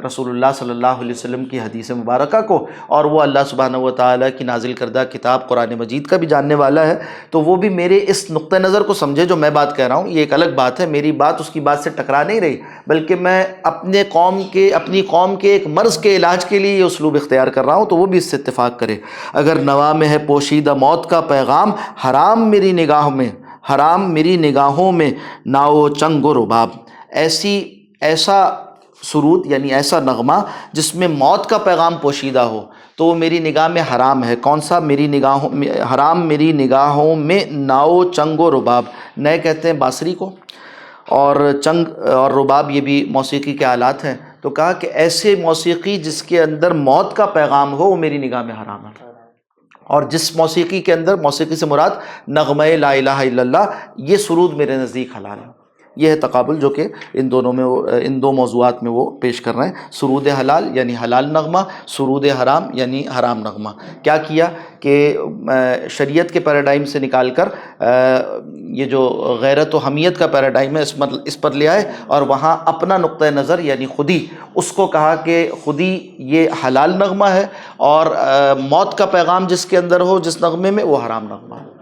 رسول اللہ صلی اللہ علیہ وسلم کی حدیث مبارکہ کو، اور وہ اللہ سبحانہ و تعالیٰ کی نازل کردہ کتاب قرآن مجید کا بھی جاننے والا ہے، تو وہ بھی میرے اس نقطہ نظر کو سمجھے جو میں بات کہہ رہا ہوں۔ یہ ایک الگ بات ہے، میری بات اس کی بات سے ٹکرا نہیں رہی، بلکہ میں اپنی قوم کے ایک مرض کے علاج کے لیے یہ اسلوب اختیار کر رہا ہوں، تو وہ بھی اس سے اتفاق کرے۔ اگر نوا میں ہے پوشیدہ موت کا پیغام، حرام میری نگاہوں میں ناؤ چنگ و رباب۔ ایسا سرود یعنی ایسا نغمہ جس میں موت کا پیغام پوشیدہ ہو تو وہ میری نگاہ میں حرام ہے۔ کون سا؟ حرام میری نگاہوں میں ناؤ چنگ و رباب، نئے کہتے ہیں بانسری کو، اور چنگ اور رباب یہ بھی موسیقی کے آلات ہیں۔ تو کہا کہ ایسے موسیقی جس کے اندر موت کا پیغام ہو وہ میری نگاہ میں حرام ہے، اور جس موسیقی کے اندر، موسیقی سے مراد نغمہ لا الہ الا اللہ، یہ سرود میرے نزدیک حلال ہے۔ یہ ہے تقابل جو کہ ان دو موضوعات میں وہ پیش کر رہے ہیں، سرود حلال یعنی حلال نغمہ، سرود حرام یعنی حرام نغمہ۔ کیا کیا کہ شریعت کے پیراڈائم سے نکال کر یہ جو غیرت و حمیت کا پیراڈائم ہے اس پر لے آئے، اور وہاں اپنا نقطہ نظر یعنی خودی، اس کو کہا کہ خودی یہ حلال نغمہ ہے، اور موت کا پیغام جس کے اندر ہو، جس نغمے میں، وہ حرام نغمہ ہے۔